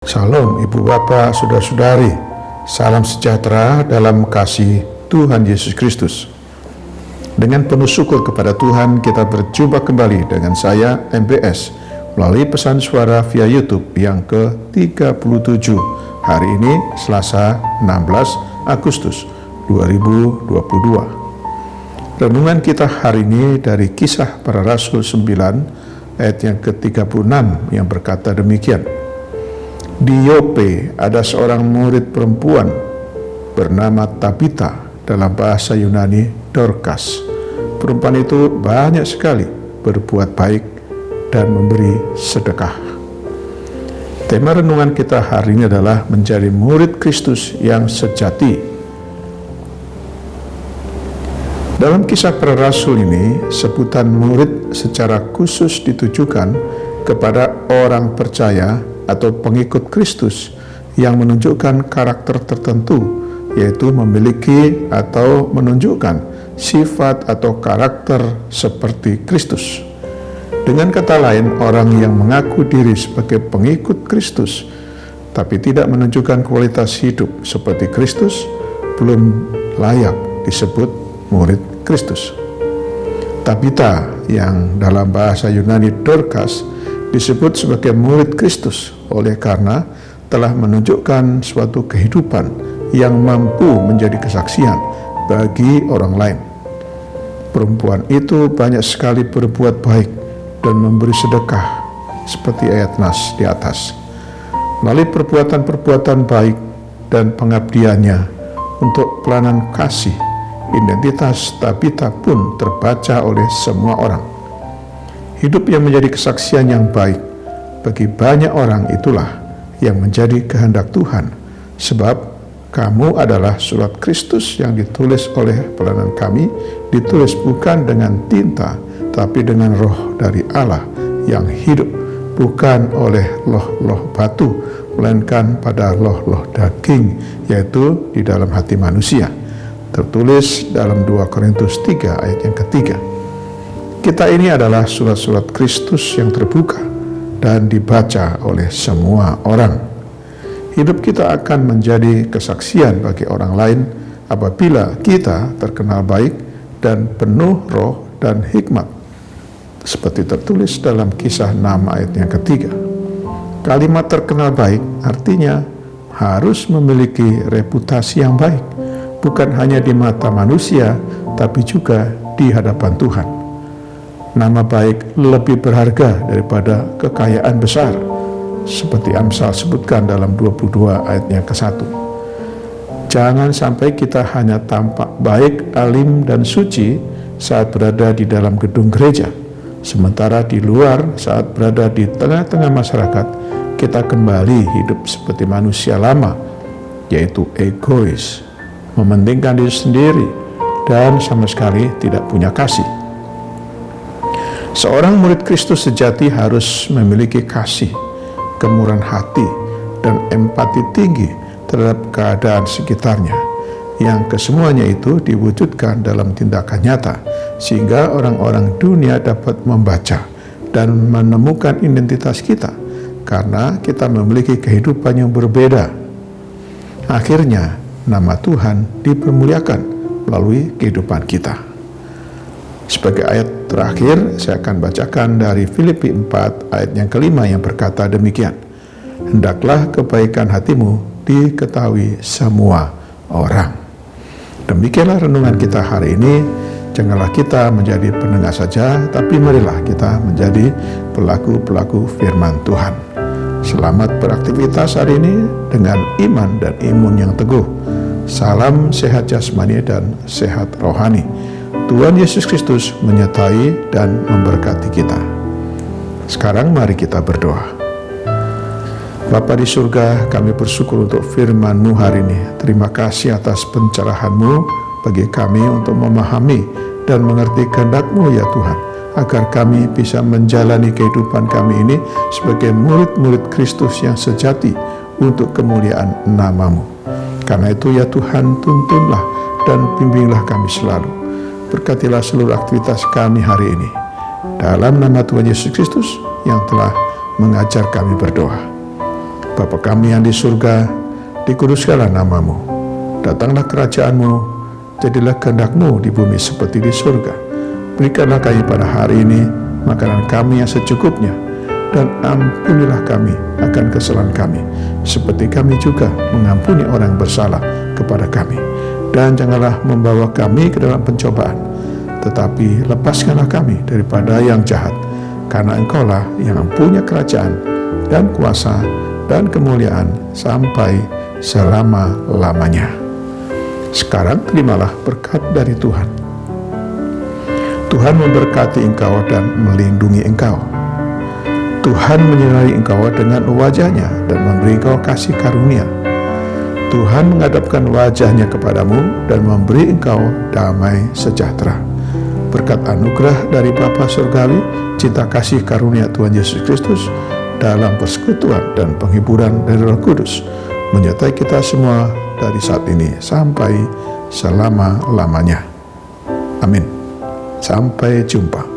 Salam Ibu Bapak, Saudara-saudari, salam sejahtera dalam kasih Tuhan Yesus Kristus. Dengan penuh syukur kepada Tuhan, kita berjumpa kembali dengan saya MBS melalui pesan suara via YouTube yang ke-37 hari ini Selasa 16 Agustus 2022. Renungan kita hari ini dari Kisah Para Rasul 9 ayat yang ke-36 yang berkata demikian. Di Yope ada seorang murid perempuan bernama Tabita, dalam bahasa Yunani Dorcas. Perempuan itu banyak sekali berbuat baik dan memberi sedekah. Tema renungan kita hari ini adalah menjadi murid Kristus yang sejati. Dalam Kisah Para Rasul ini, sebutan murid secara khusus ditujukan kepada orang percaya atau pengikut Kristus yang menunjukkan karakter tertentu, yaitu memiliki atau menunjukkan sifat atau karakter seperti Kristus. Dengan kata lain, orang yang mengaku diri sebagai pengikut Kristus tapi tidak menunjukkan kualitas hidup seperti Kristus belum layak disebut murid Kristus. Tabita, yang dalam bahasa Yunani Dorcas, disebut sebagai murid Kristus oleh karena telah menunjukkan suatu kehidupan yang mampu menjadi kesaksian bagi orang lain. Perempuan itu banyak sekali berbuat baik dan memberi sedekah seperti ayat nas di atas. Melalui perbuatan-perbuatan baik dan pengabdiannya untuk pelayanan kasih, identitas Tabita pun terbaca oleh semua orang. Hidup yang menjadi kesaksian yang baik bagi banyak orang itulah yang menjadi kehendak Tuhan, sebab kamu adalah surat Kristus yang ditulis oleh pelayanan kami, ditulis bukan dengan tinta, tapi dengan roh dari Allah yang hidup, bukan oleh loh-loh batu, melainkan pada loh-loh daging, yaitu di dalam hati manusia. Tertulis dalam 2 Korintus 3 ayat yang ketiga. Kita ini adalah surat-surat Kristus yang terbuka dan dibaca oleh semua orang. Hidup kita akan menjadi kesaksian bagi orang lain apabila kita terkenal baik dan penuh roh dan hikmat, seperti tertulis dalam Kisah 6 ayat yang ketiga. Kalimat terkenal baik artinya harus memiliki reputasi yang baik, bukan hanya di mata manusia, tapi juga di hadapan Tuhan. Nama baik lebih berharga daripada kekayaan besar, seperti Amsal sebutkan dalam 22 ayat yang ke-1. Jangan sampai kita hanya tampak baik, alim, dan suci saat berada di dalam gedung gereja, sementara di luar saat berada di tengah-tengah masyarakat, kita kembali hidup seperti manusia lama, yaitu egois, mementingkan diri sendiri, dan sama sekali tidak punya kasih. Seorang murid Kristus sejati harus memiliki kasih, kemurahan hati, dan empati tinggi terhadap keadaan sekitarnya, yang kesemuanya itu diwujudkan dalam tindakan nyata, sehingga orang-orang dunia dapat membaca dan menemukan identitas kita, karena kita memiliki kehidupan yang berbeda. Akhirnya, nama Tuhan dipermuliakan melalui kehidupan kita. Sebagai ayat terakhir, saya akan bacakan dari Filipi 4 ayat yang kelima yang berkata demikian. Hendaklah kebaikan hatimu diketahui semua orang. Demikianlah renungan kita hari ini. Janganlah kita menjadi pendengar saja, tapi marilah kita menjadi pelaku-pelaku firman Tuhan. Selamat beraktivitas hari ini dengan iman dan imun yang teguh. Salam sehat jasmani dan sehat rohani. Tuhan Yesus Kristus menyertai dan memberkati kita. Sekarang mari kita berdoa. Bapa di surga, kami bersyukur untuk firman-Mu hari ini. Terima kasih atas pencerahan-Mu bagi kami untuk memahami dan mengerti kehendak-Mu ya Tuhan, agar kami bisa menjalani kehidupan kami ini sebagai murid-murid Kristus yang sejati untuk kemuliaan nama-Mu. Karena itu ya Tuhan, tuntunlah dan bimbinglah kami selalu. Berkatilah seluruh aktivitas kami hari ini. Dalam nama Tuhan Yesus Kristus yang telah mengajar kami berdoa. Bapa kami yang di surga, dikuduskanlah namamu. Datanglah kerajaan-Mu, jadilah kehendak-Mu di bumi seperti di surga. Berikanlah kami pada hari ini makanan kami yang secukupnya, dan ampunilah kami akan kesalahan kami, seperti kami juga mengampuni orang yang bersalah kepada kami. Dan janganlah membawa kami ke dalam pencobaan, tetapi lepaskanlah kami daripada yang jahat, karena Engkaulah yang punya kerajaan dan kuasa dan kemuliaan sampai selama-lamanya. Sekarang terimalah berkat dari Tuhan. Tuhan memberkati engkau dan melindungi engkau. Tuhan menyinari engkau dengan wajah-Nya dan memberi engkau kasih karunia. Tuhan menghadapkan wajah-Nya kepadamu dan memberi engkau damai sejahtera. Berkat anugerah dari Bapa Surgawi, cinta kasih karunia Tuhan Yesus Kristus, dalam persekutuan dan penghiburan dari Roh Kudus, menyertai kita semua dari saat ini sampai selama-lamanya. Amin. Sampai jumpa.